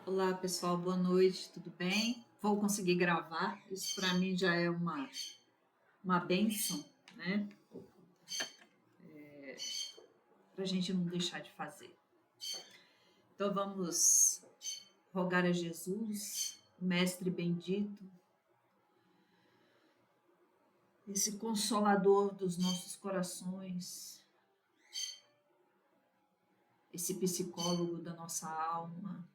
Olá, pessoal, boa noite, tudo bem? Vou conseguir gravar, isso para mim já é uma bênção, né? Para a gente não deixar de fazer. Então vamos rogar a Jesus, o Mestre bendito, esse consolador dos nossos corações, esse psicólogo da nossa alma,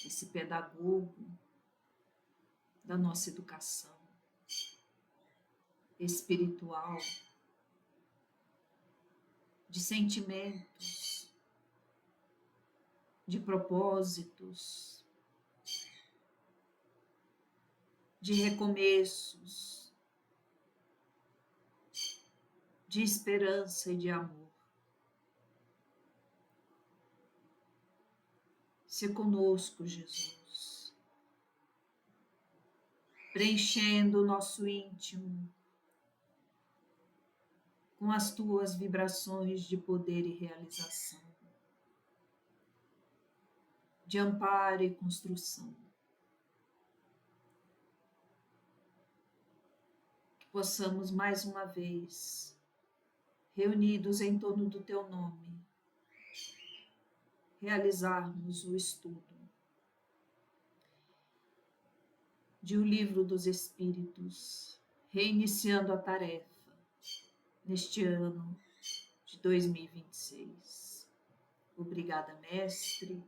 esse pedagogo da nossa educação espiritual, de sentimentos, de propósitos, de recomeços, de esperança e de amor. Se conosco, Jesus, preenchendo o nosso íntimo com as tuas vibrações de poder e realização, de amparo e construção. Que possamos mais uma vez, reunidos em torno do teu nome, realizarmos o estudo de O Livro dos Espíritos, reiniciando a tarefa neste ano de 2026. Obrigada, mestre.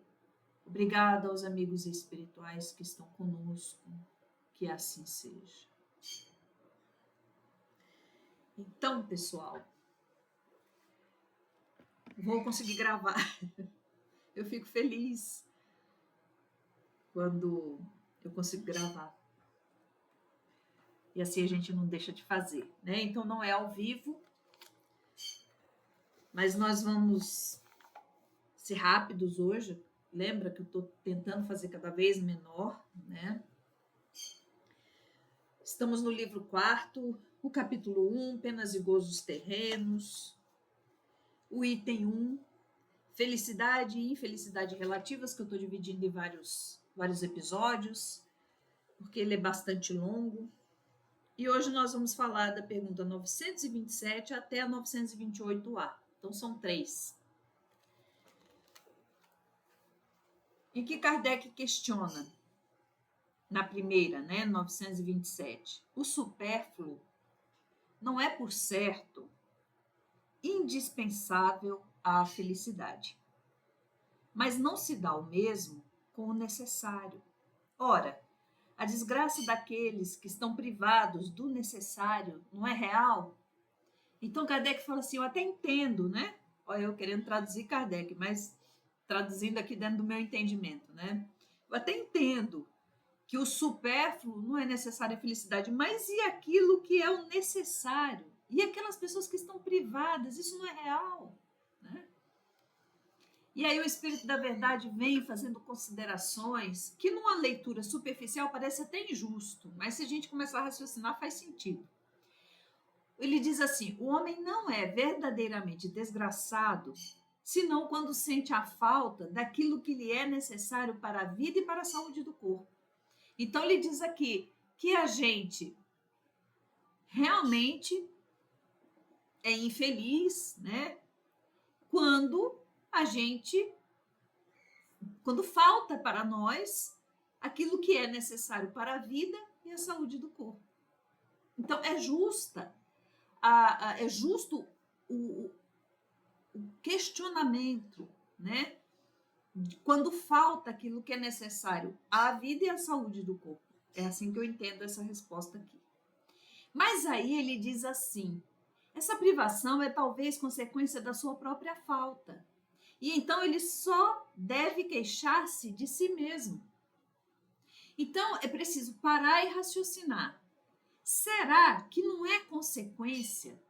Obrigada aos amigos espirituais que estão conosco, que assim seja. Então, pessoal, vou conseguir gravar. Eu fico feliz quando eu consigo gravar. E assim a gente não deixa de fazer, né? Então não é ao vivo, mas nós vamos ser rápidos hoje. Lembra que eu estou tentando fazer cada vez menor, né? Estamos no livro 4, o capítulo 1, Penas e Gozos Terrenos, o item 1, Felicidade e Infelicidade Relativas, que eu estou dividindo em vários episódios, porque ele é bastante longo. E hoje nós vamos falar da pergunta 927 até a 928A. Então são 3. Em que Kardec questiona, na primeira, né, 927, o supérfluo não é, por certo, indispensável à felicidade, mas não se dá o mesmo com o necessário. Ora, a desgraça daqueles que estão privados do necessário não é real? Então Kardec fala assim, eu até entendo, né? Olha, eu querendo traduzir Kardec, mas traduzindo aqui dentro do meu entendimento, né? Eu até entendo que o supérfluo não é necessário a felicidade, mas e aquilo que é o necessário? E aquelas pessoas que estão privadas, isso não é real, né? E aí o Espírito da Verdade vem fazendo considerações que numa leitura superficial parece até injusto, mas se a gente começar a raciocinar faz sentido. Ele diz assim, o homem não é verdadeiramente desgraçado senão quando sente a falta daquilo que lhe é necessário para a vida e para a saúde do corpo. Então ele diz aqui que a gente realmente é infeliz, né? Quando falta para nós aquilo que é necessário para a vida e a saúde do corpo. Então é justo o questionamento, né? Quando falta aquilo que é necessário à vida e à saúde do corpo. É assim que eu entendo essa resposta aqui. Mas aí ele diz assim, essa privação é talvez consequência da sua própria falta. E então ele só deve queixar-se de si mesmo. Então é preciso parar e raciocinar. Será que não é consequência,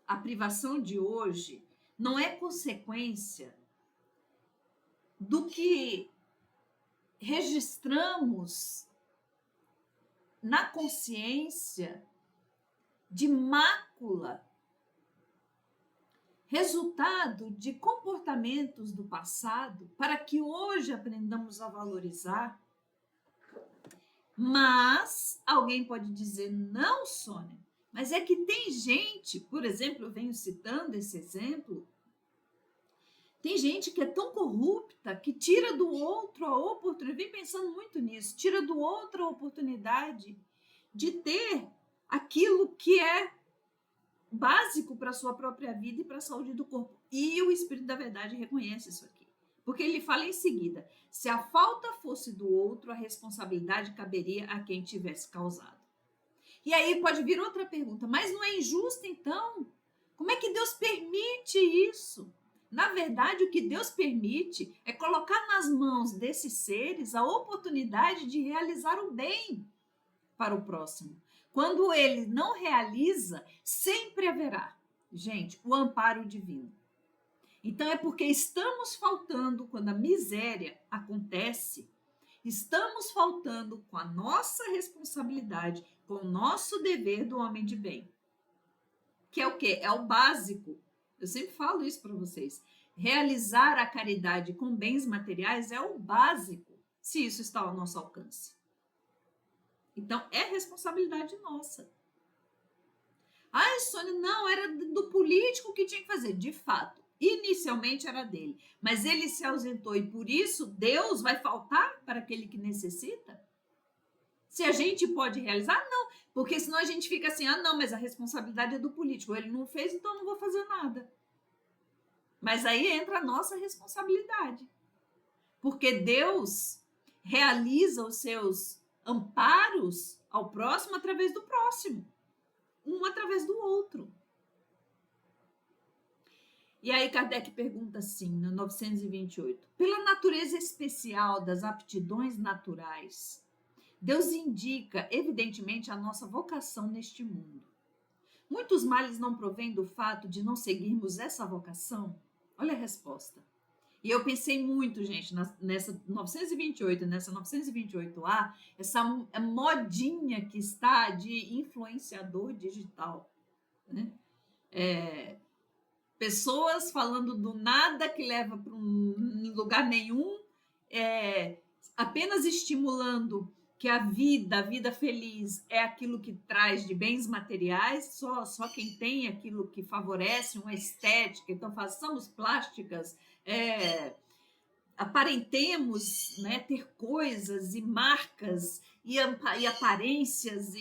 a privação de hoje não é consequência do que registramos na consciência de mácula resultado de comportamentos do passado para que hoje aprendamos a valorizar. Mas alguém pode dizer, não, Sônia, mas é que tem gente, por exemplo, eu venho citando esse exemplo, tem gente que é tão corrupta que tira do outro a oportunidade, eu vim pensando muito nisso, tira do outro a oportunidade de ter aquilo que é básico para a sua própria vida e para a saúde do corpo. E o Espírito da Verdade reconhece isso aqui. Porque ele fala em seguida, se a falta fosse do outro, a responsabilidade caberia a quem tivesse causado. E aí pode vir outra pergunta, mas não é injusto então? Como é que Deus permite isso? Na verdade, o que Deus permite é colocar nas mãos desses seres a oportunidade de realizar o bem para o próximo. Quando ele não realiza, sempre haverá, gente, o amparo divino. Então é porque estamos faltando, quando a miséria acontece, estamos faltando com a nossa responsabilidade, com o nosso dever do homem de bem. Que é o quê? É o básico. Eu sempre falo isso para vocês. Realizar a caridade com bens materiais é o básico, se isso está ao nosso alcance. Então, é responsabilidade nossa. Ah, Sônia, não, era do político que tinha que fazer. De fato, inicialmente era dele. Mas ele se ausentou e por isso Deus vai faltar para aquele que necessita? Se a gente pode realizar, não. Porque senão a gente fica assim, ah, não, mas a responsabilidade é do político. Ele não fez, então eu não vou fazer nada. Mas aí entra a nossa responsabilidade. Porque Deus realiza os seus amparos ao próximo através do próximo. Um através do outro. E aí Kardec pergunta assim, no 928, pela natureza especial das aptidões naturais, Deus indica, evidentemente, a nossa vocação neste mundo. Muitos males não provêm do fato de não seguirmos essa vocação? Olha a resposta. E eu pensei muito, gente, nessa 928, nessa 928A, essa modinha que está de influenciador digital, né? Pessoas falando do nada que leva para um lugar nenhum, apenas estimulando que a vida feliz é aquilo que traz de bens materiais, só quem tem aquilo que favorece uma estética, então façamos plásticas, aparentemos, né, ter coisas e marcas e aparências.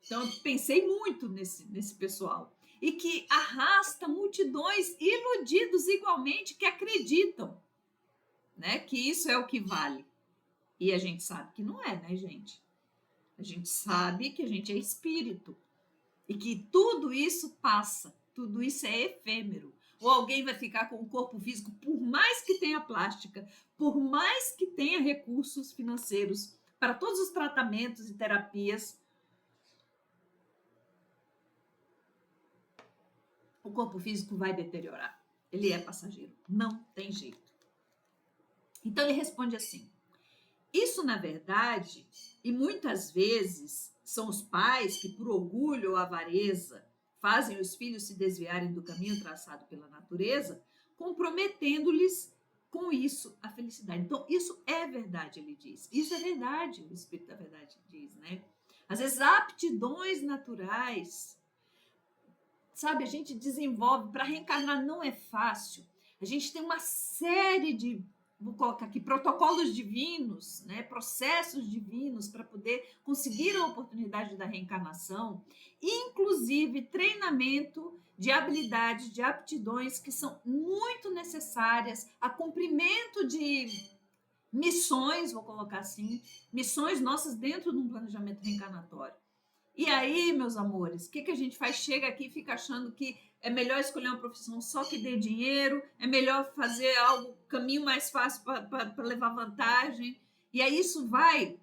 Então, eu pensei muito nesse pessoal. E que arrasta multidões iludidos igualmente que acreditam, né, que isso é o que vale. E a gente sabe que não é, né, gente? A gente sabe que a gente é espírito e que tudo isso passa, tudo isso é efêmero. Ou alguém vai ficar com o corpo físico, por mais que tenha plástica, por mais que tenha recursos financeiros para todos os tratamentos e terapias, o corpo físico vai deteriorar. Ele é passageiro, não tem jeito. Então ele responde assim: isso, na verdade, e muitas vezes são os pais que, por orgulho ou avareza, fazem os filhos se desviarem do caminho traçado pela natureza, comprometendo-lhes com isso a felicidade. Então, isso é verdade, ele diz. Isso é verdade, o Espírito da Verdade diz, né? Às vezes, aptidões naturais, sabe, a gente desenvolve, para reencarnar não é fácil. A gente tem uma série de, vou colocar aqui, protocolos divinos, né, processos divinos para poder conseguir a oportunidade da reencarnação, inclusive treinamento de habilidades, de aptidões que são muito necessárias a cumprimento de missões, vou colocar assim, missões nossas dentro de um planejamento reencarnatório. E aí, meus amores, o que a gente faz? Chega aqui e fica achando que é melhor escolher uma profissão só que dê dinheiro, é melhor fazer algo, caminho mais fácil para levar vantagem. E aí isso vai,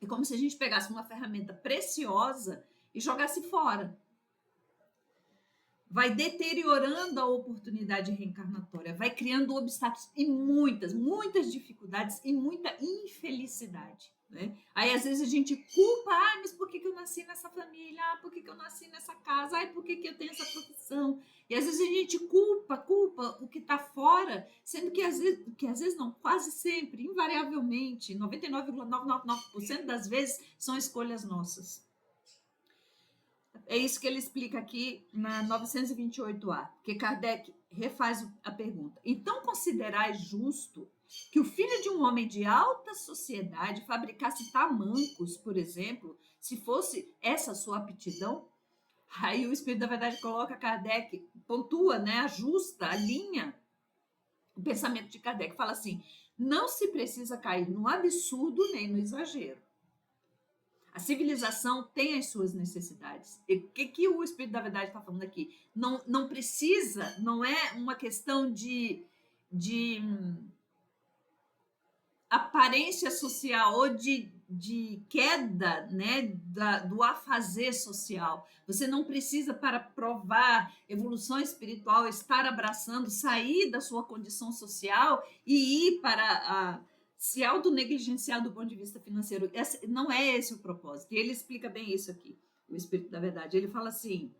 é como se a gente pegasse uma ferramenta preciosa e jogasse fora. vai deteriorando a oportunidade reencarnatória, vai criando obstáculos e muitas dificuldades e muita infelicidade. Né? Aí às vezes a gente culpa, mas por que eu nasci nessa família? Por que eu nasci nessa casa? Por que eu tenho essa profissão? E às vezes a gente culpa o que está fora, sendo que às vezes não, quase sempre, invariavelmente, 99,999% das vezes são escolhas nossas. É isso que ele explica aqui na 928A, que Kardec refaz a pergunta. Então, considerais justo que o filho de um homem de alta sociedade fabricasse tamancos, por exemplo, se fosse essa sua aptidão? Aí o Espírito da Verdade coloca Kardec, pontua, né, ajusta, alinha o pensamento de Kardec, fala assim, não se precisa cair no absurdo nem no exagero. A civilização tem as suas necessidades. E o que o Espírito da Verdade está falando aqui? Não precisa, não é uma questão de aparência social ou de queda, né, do afazer social. Você não precisa, para provar evolução espiritual, estar abraçando, sair da sua condição social e ir para se autonegligenciar do ponto de vista financeiro. Não é esse o propósito. E ele explica bem isso aqui, o Espírito da Verdade. Ele fala assim,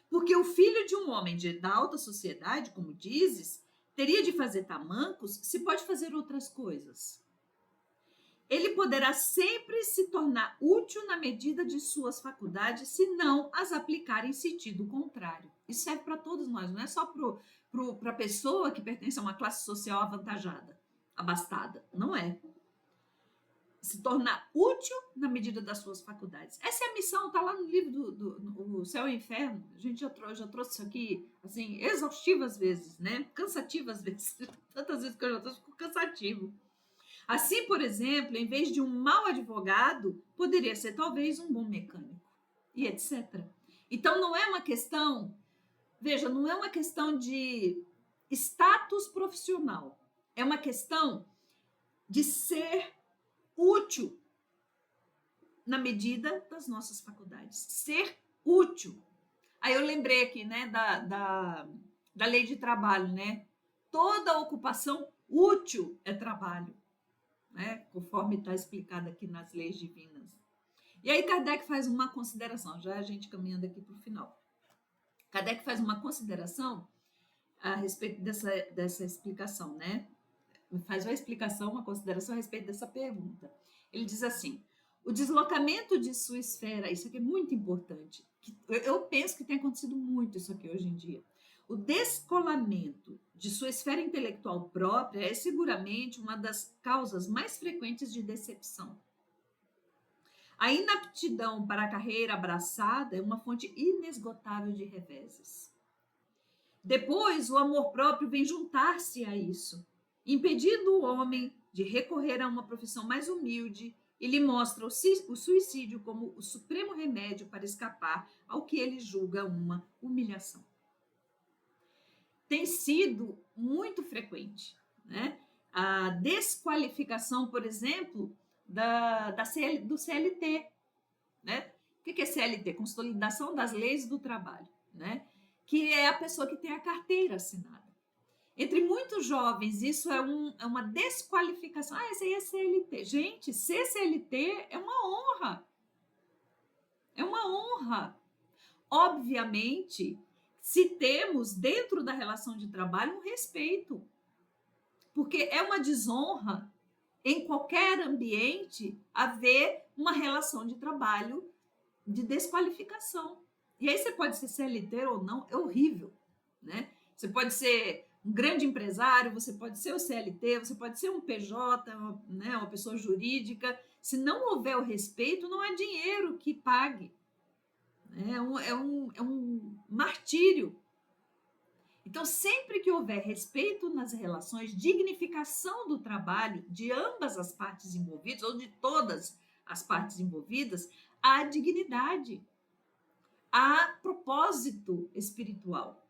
porque o filho de um homem da alta sociedade, como dizes, teria de fazer tamancos se pode fazer outras coisas. Ele poderá sempre se tornar útil na medida de suas faculdades, se não as aplicar em sentido contrário. Isso serve para todos nós, não é só para a pessoa que pertence a uma classe social avantajada, abastada. Não é. Se tornar útil na medida das suas faculdades. Essa é a missão, está lá no livro do Céu e Inferno. A gente já trouxe isso aqui, assim, exaustivas vezes, né? Cansativas vezes. Tantas vezes que eu já trouxe, ficou cansativo. Assim, por exemplo, em vez de um mau advogado, poderia ser talvez um bom mecânico, e etc. Então, não é uma questão, veja, não é uma questão de status profissional, é uma questão de ser útil na medida das nossas faculdades. Ser útil. Aí eu lembrei aqui, né, da lei de trabalho, né? Toda ocupação útil é trabalho. Né, conforme está explicado aqui nas leis divinas. E aí Kardec faz uma consideração, já a gente caminhando aqui para o final. Kardec faz uma consideração a respeito dessa explicação, né? Faz uma explicação, uma consideração a respeito dessa pergunta. Ele diz assim, o deslocamento de sua esfera, isso aqui é muito importante, eu penso que tem acontecido muito isso aqui hoje em dia. O descolamento de sua esfera intelectual própria é seguramente uma das causas mais frequentes de decepção. A inaptidão para a carreira abraçada é uma fonte inesgotável de reveses. Depois, o amor próprio vem juntar-se a isso, impedindo o homem de recorrer a uma profissão mais humilde e lhe mostra o suicídio como o supremo remédio para escapar ao que ele julga uma humilhação. Tem sido muito frequente, né? A desqualificação, por exemplo, do CLT, né? O que é CLT? Consolidação das Leis do Trabalho, né? Que é a pessoa que tem a carteira assinada. Entre muitos jovens, isso é uma desqualificação. Esse aí é CLT. Gente, ser CLT é uma honra. É uma honra. Obviamente, se temos dentro da relação de trabalho um respeito, porque é uma desonra em qualquer ambiente haver uma relação de trabalho de desqualificação. E aí você pode ser CLT ou não, é horrível, né? Você pode ser um grande empresário, você pode ser o CLT, você pode ser um PJ, né, uma pessoa jurídica. Se não houver o respeito, não é dinheiro que pague. É um martírio. Então, sempre que houver respeito nas relações, dignificação do trabalho de ambas as partes envolvidas, ou de todas as partes envolvidas, há dignidade, há propósito espiritual.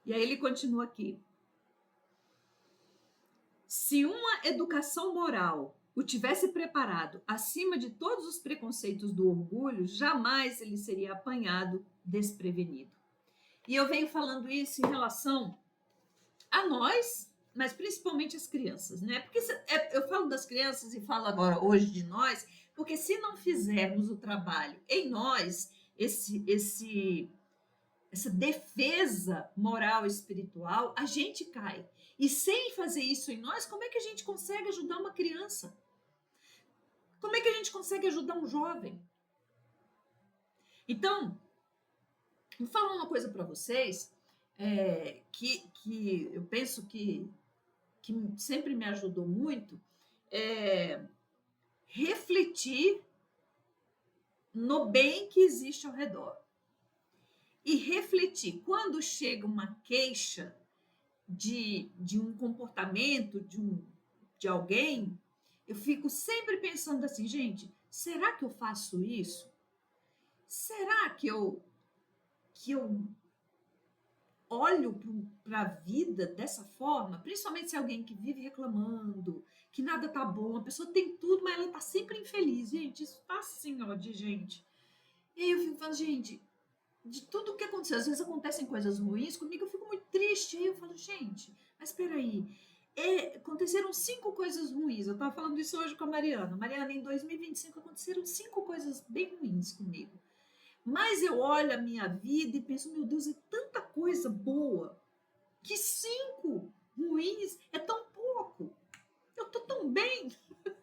E aí ele continua aqui. Se uma educação moral o tivesse preparado acima de todos os preconceitos do orgulho, jamais ele seria apanhado desprevenido. E eu venho falando isso em relação a nós, mas principalmente as crianças, né? Porque eu falo das crianças e falo agora hoje de nós, porque se não fizermos o trabalho em nós, essa defesa moral e espiritual, a gente cai. E sem fazer isso em nós, como é que a gente consegue ajudar uma criança? Como é que a gente consegue ajudar um jovem? Então, vou falar uma coisa para vocês que eu penso que sempre me ajudou muito, é refletir no bem que existe ao redor. E refletir, quando chega uma queixa de um comportamento de alguém, eu fico sempre pensando assim, gente, será que eu faço isso? Será que eu olho para a vida dessa forma? Principalmente se é alguém que vive reclamando, que nada tá bom, a pessoa tem tudo, mas ela tá sempre infeliz. Gente, isso tá assim, ó, de gente. E aí eu fico falando, gente, de tudo que aconteceu, às vezes acontecem coisas ruins comigo, eu fico muito triste. Aí eu falo, gente, mas espera aí, aconteceram 5 coisas ruins. Eu estava falando isso hoje com a Mariana. Mariana, em 2025 aconteceram 5 coisas bem ruins comigo. Mas eu olho a minha vida e penso, meu Deus, é tanta coisa boa que 5 ruins é tão pouco. Eu tô tão bem,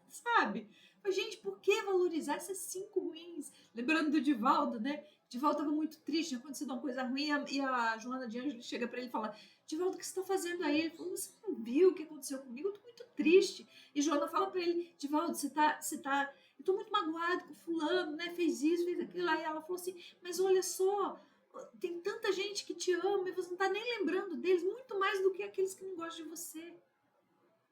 sabe? Mas, gente, por que valorizar essas 5 ruins? Lembrando do Divaldo, né? Divaldo estava muito triste, tinha acontecido uma coisa ruim, e a Joana de Ângelo chega para ele e fala, Divaldo, o que você está fazendo aí? Ele falou, você não viu o que aconteceu comigo? Eu estou muito triste. E Joana fala para ele, Divaldo, eu estou muito magoado com fulano, né? Fez isso, fez aquilo. Aí ela falou assim, mas olha só, tem tanta gente que te ama e você não está nem lembrando deles, muito mais do que aqueles que não gostam de você.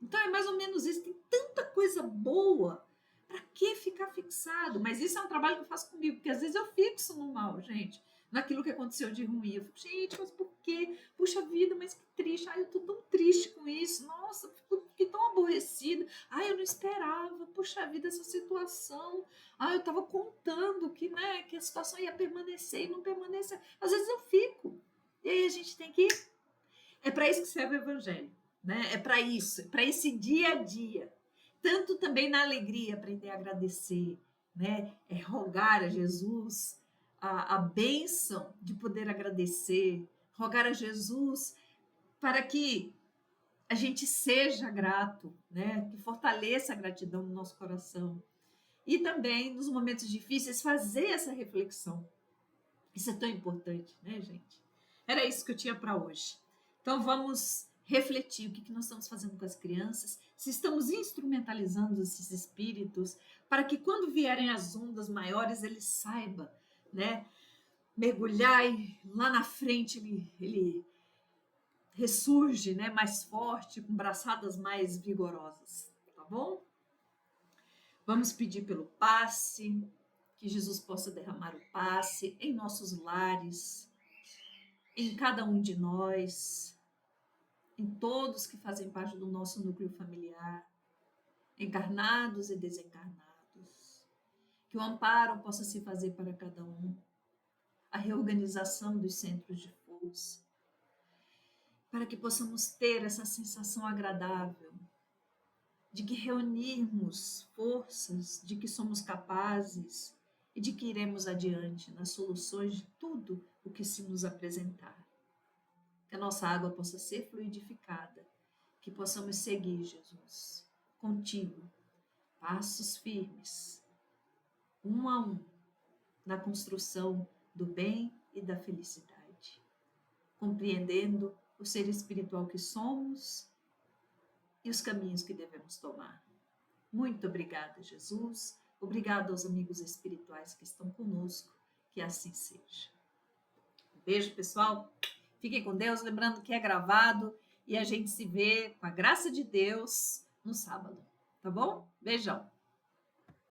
Então é mais ou menos isso, tem tanta coisa boa, para que ficar fixado? Mas isso é um trabalho que eu faço comigo, porque às vezes eu fixo no mal, gente, naquilo que aconteceu de ruim. Eu fico, gente, mas por quê? Puxa vida, mas que triste. Ai, eu tô tão triste com isso. Nossa, fiquei tão aborrecida. Ai, eu não esperava. Puxa vida, essa situação. Ai, eu tava contando que, né, que a situação ia permanecer e não permaneceu. Às vezes eu fico. E aí a gente tem que... É para isso que serve o evangelho, né? É para isso, para esse dia a dia. Tanto também na alegria, aprender a agradecer, né? É rogar a Jesus a bênção de poder agradecer, rogar a Jesus para que a gente seja grato, né? Que fortaleça a gratidão no nosso coração. E também, nos momentos difíceis, fazer essa reflexão. Isso é tão importante, né, gente? Era isso que eu tinha para hoje. Então, vamos refletir o que nós estamos fazendo com as crianças, se estamos instrumentalizando esses espíritos, para que quando vierem as ondas maiores, ele saiba, né, mergulhar e lá na frente ele ressurge, né, mais forte, com braçadas mais vigorosas, tá bom? Vamos pedir pelo passe, que Jesus possa derramar o passe em nossos lares, em cada um de nós, em todos que fazem parte do nosso núcleo familiar, encarnados e desencarnados. Que o amparo possa se fazer para cada um, a reorganização dos centros de força, para que possamos ter essa sensação agradável de que reunirmos forças, de que somos capazes e de que iremos adiante nas soluções de tudo o que se nos apresentar. Que a nossa água possa ser fluidificada, que possamos seguir, Jesus, contigo, passos firmes, um a um, na construção do bem e da felicidade, compreendendo o ser espiritual que somos e os caminhos que devemos tomar. Muito obrigada, Jesus. Obrigada aos amigos espirituais que estão conosco. Que assim seja. Um beijo, pessoal. Fiquem com Deus. Lembrando que é gravado e a gente se vê, com a graça de Deus, no sábado. Tá bom? Beijão.